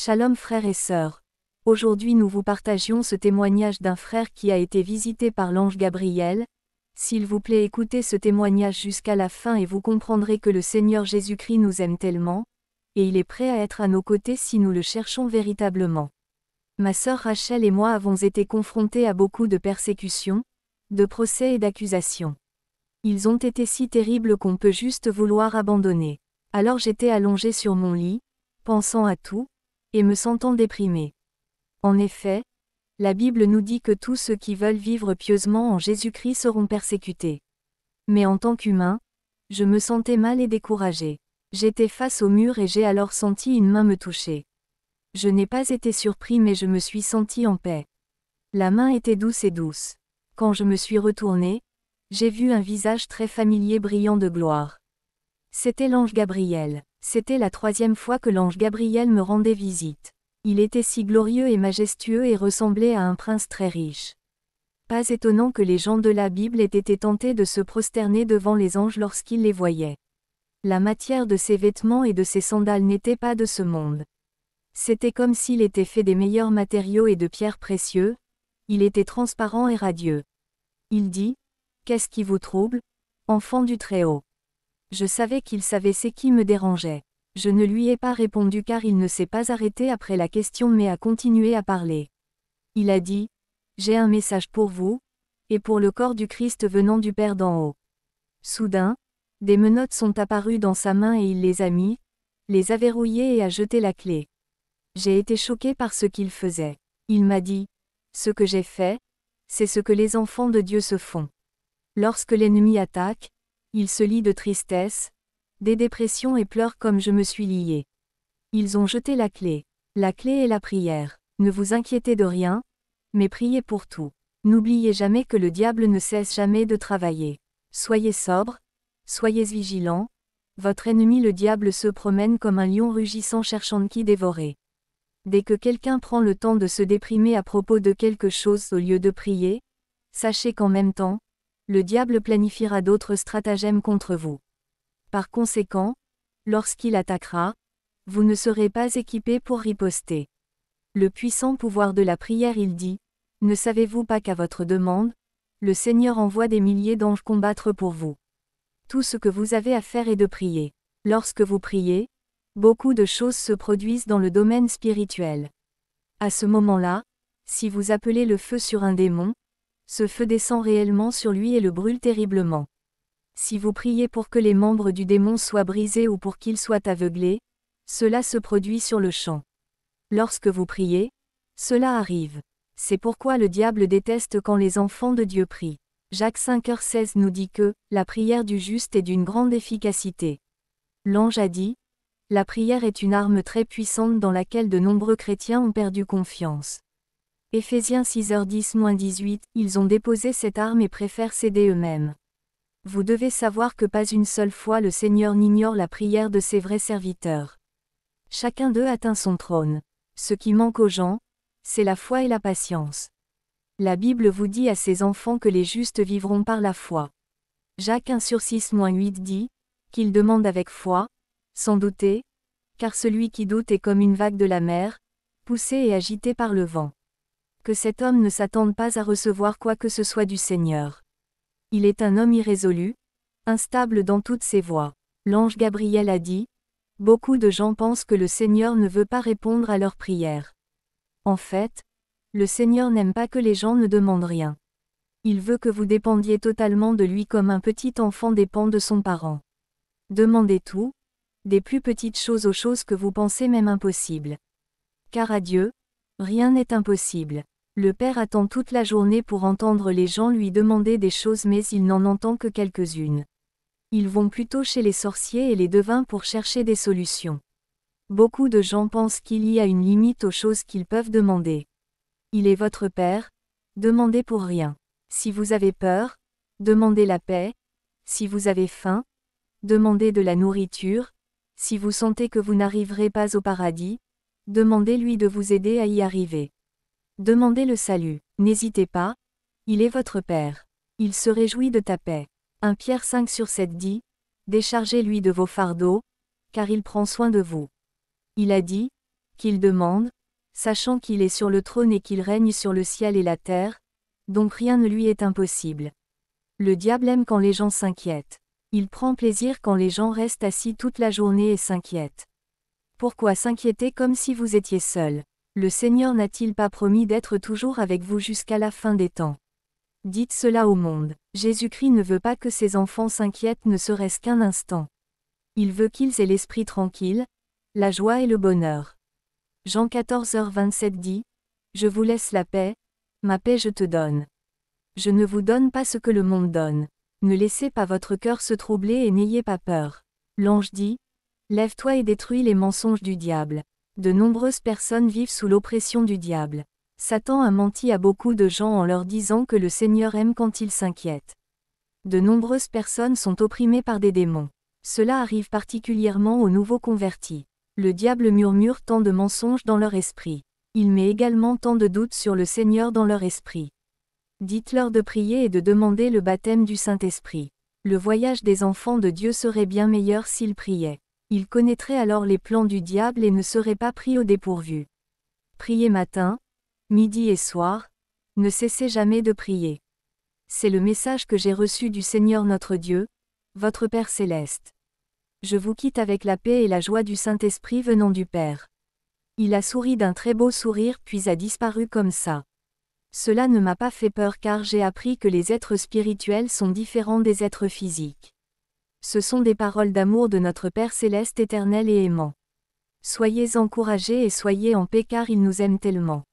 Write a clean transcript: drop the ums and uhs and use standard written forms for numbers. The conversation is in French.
Shalom frères et sœurs. Aujourd'hui nous vous partagions ce témoignage d'un frère qui a été visité par l'ange Gabriel. S'il vous plaît, écoutez ce témoignage jusqu'à la fin et vous comprendrez que le Seigneur Jésus-Christ nous aime tellement, et il est prêt à être à nos côtés si nous le cherchons véritablement. Ma sœur Rachel et moi avons été confrontés à beaucoup de persécutions, de procès et d'accusations. Ils ont été si terribles qu'on peut juste vouloir abandonner. Alors j'étais allongée sur mon lit, pensant à tout, et me sentant déprimée. En effet, la Bible nous dit que tous ceux qui veulent vivre pieusement en Jésus-Christ seront persécutés. Mais en tant qu'humain, je me sentais mal et découragée. J'étais face au mur et j'ai alors senti une main me toucher. Je n'ai pas été surpris mais je me suis sentie en paix. La main était douce et douce. Quand je me suis retournée, j'ai vu un visage très familier brillant de gloire. C'était l'ange Gabriel. C'était la 3e fois que l'ange Gabriel me rendait visite. Il était si glorieux et majestueux et ressemblait à un prince très riche. Pas étonnant que les gens de la Bible aient été tentés de se prosterner devant les anges lorsqu'ils les voyaient. La matière de ses vêtements et de ses sandales n'était pas de ce monde. C'était comme s'il était fait des meilleurs matériaux et de pierres précieuses. Il était transparent et radieux. Il dit : « Qu'est-ce qui vous trouble, enfant du Très-Haut ? » Je savais qu'il savait ce qui me dérangeait. Je ne lui ai pas répondu car il ne s'est pas arrêté après la question mais a continué à parler. Il a dit : « J'ai un message pour vous, et pour le corps du Christ venant du Père d'en haut. » Soudain, des menottes sont apparues dans sa main et il les a mis, les a verrouillées et a jeté la clé. J'ai été choquée par ce qu'il faisait. Il m'a dit : « Ce que j'ai fait, c'est ce que les enfants de Dieu se font. Lorsque l'ennemi attaque, ils se lient de tristesse, des dépressions et pleurent comme je me suis liée. Ils ont jeté la clé. La clé est la prière. Ne vous inquiétez de rien, mais priez pour tout. N'oubliez jamais que le diable ne cesse jamais de travailler. Soyez sobres, soyez vigilants. Votre ennemi le diable se promène comme un lion rugissant cherchant qui dévorer. Dès que quelqu'un prend le temps de se déprimer à propos de quelque chose au lieu de prier, sachez qu'en même temps, le diable planifiera d'autres stratagèmes contre vous. Par conséquent, lorsqu'il attaquera, vous ne serez pas équipé pour riposter. Le puissant pouvoir de la prière, il dit : « Ne savez-vous pas qu'à votre demande, le Seigneur envoie des milliers d'anges combattre pour vous ? Tout ce que vous avez à faire est de prier. » Lorsque vous priez, beaucoup de choses se produisent dans le domaine spirituel. À ce moment-là, si vous appelez le feu sur un démon, ce feu descend réellement sur lui et le brûle terriblement. Si vous priez pour que les membres du démon soient brisés ou pour qu'ils soient aveuglés, cela se produit sur le champ. Lorsque vous priez, cela arrive. C'est pourquoi le diable déteste quand les enfants de Dieu prient. Jacques 5,16 nous dit que « La prière du juste est d'une grande efficacité ». L'ange a dit : « La prière est une arme très puissante dans laquelle de nombreux chrétiens ont perdu confiance. » Éphésiens 6h10-18, ils ont déposé cette arme et préfèrent céder eux-mêmes. Vous devez savoir que pas une seule fois le Seigneur n'ignore la prière de ses vrais serviteurs. Chacun d'eux atteint son trône. Ce qui manque aux gens, c'est la foi et la patience. La Bible vous dit à ses enfants que les justes vivront par la foi. Jacques 1/6-8 dit qu'ils demandent avec foi, sans douter, car celui qui doute est comme une vague de la mer, poussée et agitée par le vent. Que cet homme ne s'attende pas à recevoir quoi que ce soit du Seigneur. Il est un homme irrésolu, instable dans toutes ses voies. L'ange Gabriel a dit : « Beaucoup de gens pensent que le Seigneur ne veut pas répondre à leurs prières. En fait, le Seigneur n'aime pas que les gens ne demandent rien. Il veut que vous dépendiez totalement de lui comme un petit enfant dépend de son parent. Demandez tout, des plus petites choses aux choses que vous pensez même impossibles. Car à Dieu, rien n'est impossible. Le Père attend toute la journée pour entendre les gens lui demander des choses mais il n'en entend que quelques-unes. Ils vont plutôt chez les sorciers et les devins pour chercher des solutions. Beaucoup de gens pensent qu'il y a une limite aux choses qu'ils peuvent demander. Il est votre Père, demandez pour rien. Si vous avez peur, demandez la paix. Si vous avez faim, demandez de la nourriture. Si vous sentez que vous n'arriverez pas au paradis, demandez-lui de vous aider à y arriver. Demandez le salut. N'hésitez pas, il est votre Père. Il se réjouit de ta paix. 1 Pierre 5/7 dit : « Déchargez-lui de vos fardeaux, car il prend soin de vous. » Il a dit : « qu'il demande, sachant qu'il est sur le trône et qu'il règne sur le ciel et la terre, donc rien ne lui est impossible. Le diable aime quand les gens s'inquiètent. Il prend plaisir quand les gens restent assis toute la journée et s'inquiètent. Pourquoi s'inquiéter comme si vous étiez seul? Le Seigneur n'a-t-il pas promis d'être toujours avec vous jusqu'à la fin des temps? Dites cela au monde. Jésus-Christ ne veut pas que ses enfants s'inquiètent ne serait-ce qu'un instant. Il veut qu'ils aient l'esprit tranquille, la joie et le bonheur. Jean 14h27 dit, « Je vous laisse la paix, ma paix je te donne. Je ne vous donne pas ce que le monde donne. Ne laissez pas votre cœur se troubler et n'ayez pas peur. » L'ange dit, « Lève-toi et détruis les mensonges du diable. » De nombreuses personnes vivent sous l'oppression du diable. Satan a menti à beaucoup de gens en leur disant que le Seigneur aime quand ils s'inquiètent. De nombreuses personnes sont opprimées par des démons. Cela arrive particulièrement aux nouveaux convertis. Le diable murmure tant de mensonges dans leur esprit. Il met également tant de doutes sur le Seigneur dans leur esprit. Dites-leur de prier et de demander le baptême du Saint-Esprit. Le voyage des enfants de Dieu serait bien meilleur s'ils priaient. Ils connaîtraient alors les plans du diable et ne seraient pas pris au dépourvu. Priez matin, midi et soir, ne cessez jamais de prier. C'est le message que j'ai reçu du Seigneur notre Dieu, votre Père céleste. Je vous quitte avec la paix et la joie du Saint-Esprit venant du Père. Il a souri d'un très beau sourire puis a disparu comme ça. Cela ne m'a pas fait peur car j'ai appris que les êtres spirituels sont différents des êtres physiques. Ce sont des paroles d'amour de notre Père céleste éternel et aimant. Soyez encouragés et soyez en paix car il nous aime tellement.